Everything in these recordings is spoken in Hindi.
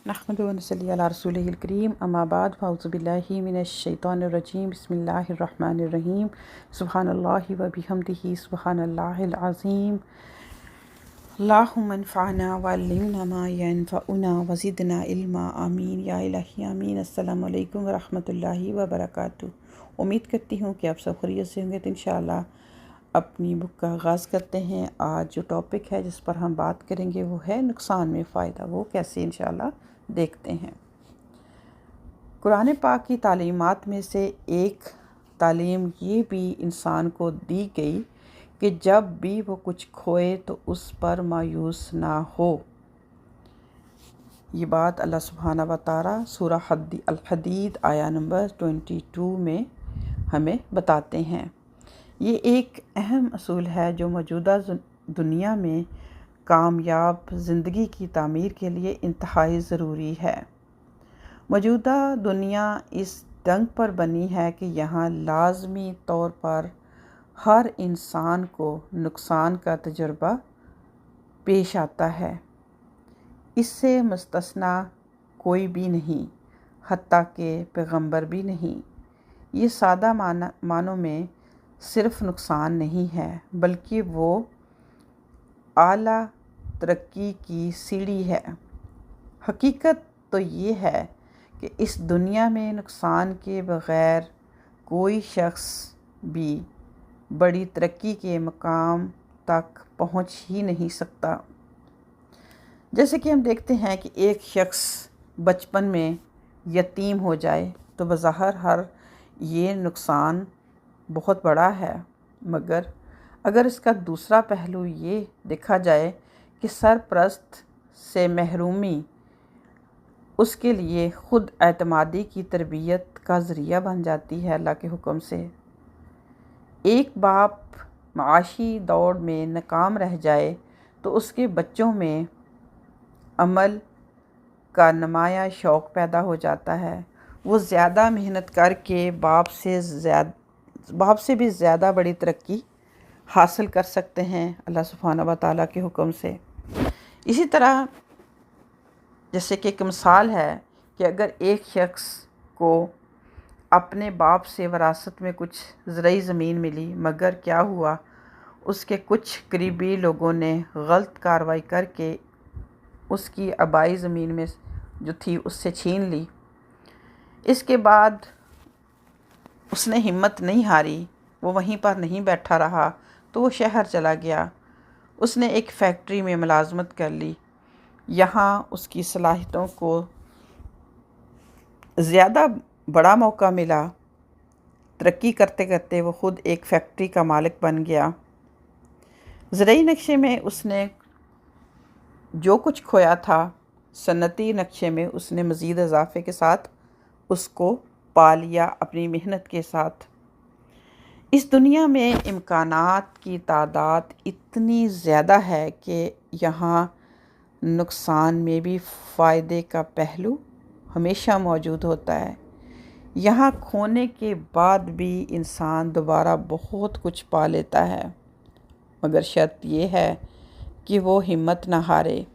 नहमदुहु व नसल्ली अला रसूलिहिल करीम अम्मा बाद फ़अऊज़ु बिल्लाहि मिनश शैतानिर रजीम बिस्मिल्लाहिर रहमानिर रहीम सुब्हानल्लाहि व बिहम्दिही सुब्हानल्लाहिल अज़ीम अल्लाहुम्मा अन्फ़अना व अल्लिमना मा यनफ़अुना व ज़िदना इल्मा आमीन या इलाही आमीन। अस्सलामु अलैकुम व रहमतुल्लाहि व बरकातुहू। उम्मीद करती हूँ कि आप सब खैरियत से होंगे। तो इंशाअल्लाह अपनी बुक का आगाज़ करते हैं। आज जो टॉपिक है जिस पर हम बात करेंगे वो है नुकसान में फ़ायदा। वो कैसे इंशाअल्लाह देखते हैं। कुरान पाक की तालीमात में से एक तालीम ये भी इंसान को दी गई कि जब भी वो कुछ खोए तो उस पर मायूस ना हो। ये बात अल्लाह सुब्हाना व तआला सूरह अल हदीद आया नंबर 22 में हमें बताते हैं। ये एक अहम असूल है जो मौजूदा दुनिया में कामयाब ज़िंदगी की तामीर के लिए इंतहाई ज़रूरी है। मौजूदा दुनिया इस ढंग पर बनी है कि यहाँ लाज़मी तौर पर हर इंसान को नुकसान का तजुर्बा पेश आता है। इससे मुस्तस्ना कोई भी नहीं, हत्ता के पैगंबर भी नहीं। ये सादा मानों में सिर्फ नुकसान नहीं है बल्कि वो आला तरक्की की सीढ़ी है। हकीकत तो ये है कि इस दुनिया में नुकसान के बग़ैर कोई शख्स भी बड़ी तरक्की के मकाम तक पहुंच ही नहीं सकता। जैसे कि हम देखते हैं कि एक शख्स बचपन में यतीम हो जाए तो बज़ाहिर हर ये नुकसान बहुत बड़ा है, मगर अगर इसका दूसरा पहलू ये देखा जाए कि सरपरस्त से महरूमी उसके लिए ख़ुद एतमादी की तरबियत का ज़रिया बन जाती है अल्लाह के हुक्म से। एक बाप माशी दौड़ में नाकाम रह जाए तो उसके बच्चों में अमल का नुमाया शौक़ पैदा हो जाता है। वो ज़्यादा मेहनत करके बाप से भी ज़्यादा बड़ी तरक्की हासिल कर सकते हैं अल्लाह सुब्हाना व तआला के हुक्म से। इसी तरह जैसे कि एक मिसाल है कि अगर एक शख्स को अपने बाप से विरासत में कुछ ज़रई ज़मीन मिली, मगर क्या हुआ, उसके कुछ करीबी लोगों ने गलत कार्रवाई करके उसकी आबाई ज़मीन में जो थी उससे छीन ली। इसके बाद उसने हिम्मत नहीं हारी, वो वहीं पर नहीं बैठा रहा तो वो शहर चला गया। उसने एक फैक्ट्री में मुलाजमत कर ली। यहाँ उसकी सलाहियतों को ज़्यादा बड़ा मौका मिला। तरक्की करते करते वो ख़ुद एक फैक्ट्री का मालिक बन गया। ज़रई नक्शे में उसने जो कुछ खोया था, सन्नती नक्शे में उसने मज़ीद इजाफ़े के साथ उसको पा लिया अपनी मेहनत के साथ। इस दुनिया में इम्कानात की तादाद इतनी ज़्यादा है कि यहाँ नुकसान में भी फ़ायदे का पहलू हमेशा मौजूद होता है। यहाँ खोने के बाद भी इंसान दोबारा बहुत कुछ पा लेता है, मगर शर्त ये है कि वो हिम्मत ना हारे।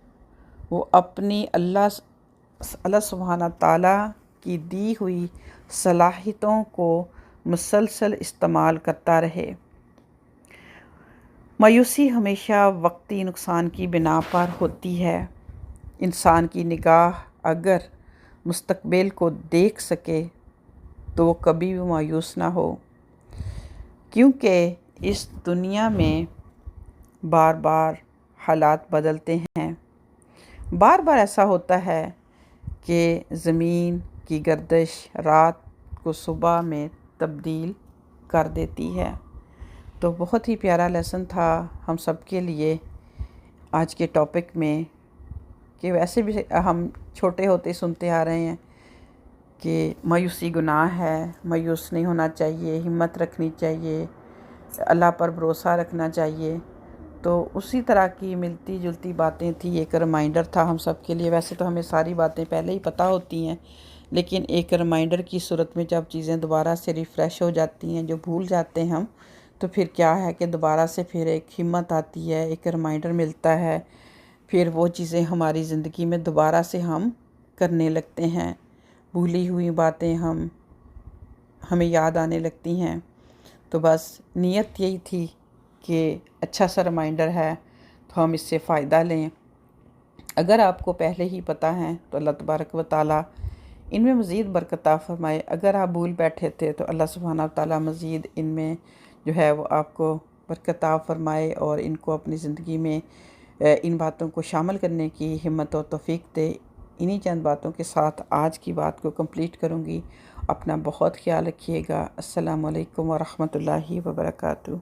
वो अपनी अल्लाह सुब्हाना ताला की दी हुई सलाहियतों को मुसलसल इस्तेमाल करता रहे। मायूसी हमेशा वक्ती नुकसान की बिना पर होती है। इंसान की निगाह अगर मुस्तकबिल को देख सके तो वो कभी भी मायूस ना हो, क्योंकि इस दुनिया में बार बार हालात बदलते हैं। बार बार ऐसा होता है कि ज़मीन की गर्दिश रात को सुबह में तब्दील कर देती है। तो बहुत ही प्यारा लेसन था हम सब के लिए आज के टॉपिक में, कि वैसे भी हम छोटे होते सुनते आ रहे हैं कि मायूसी गुनाह है, मायूस नहीं होना चाहिए, हिम्मत रखनी चाहिए, अल्लाह पर भरोसा रखना चाहिए। तो उसी तरह की मिलती जुलती बातें थी। एक रिमाइंडर था हम सब के लिए। वैसे तो हमें सारी बातें पहले ही पता होती हैं, लेकिन एक रिमाइंडर की सूरत में जब चीज़ें दोबारा से रिफ़्रेश हो जाती हैं, जो भूल जाते हैं हम, तो फिर क्या है कि दोबारा से फिर एक हिम्मत आती है, एक रिमाइंडर मिलता है। फिर वो चीज़ें हमारी ज़िंदगी में दोबारा से हम करने लगते हैं, भूली हुई बातें हमें याद आने लगती हैं। तो बस नीयत यही थी कि अच्छा सा रिमाइंडर है तो हम इससे फ़ायदा लें। अगर आपको पहले ही पता है तो अल्लाह तबारक व तआला इनमें मज़ीद बरकत फ़रमाए। अगर आप भूल बैठे थे तो अल्लाह सुब्हानहू व तआला मज़ीद इनमें जो है वो आपको बरकत फ़रमाए और इनको अपनी ज़िंदगी में इन बातों को शामिल करने की हिम्मत और तौफ़ीक दे। इन्हीं चंद बातों के साथ आज की बात को कंप्लीट करूँगी। अपना बहुत ख्याल रखिएगा। अस्सलामु अलैकुम व रहमतुल्लाहि व बरकातुहू।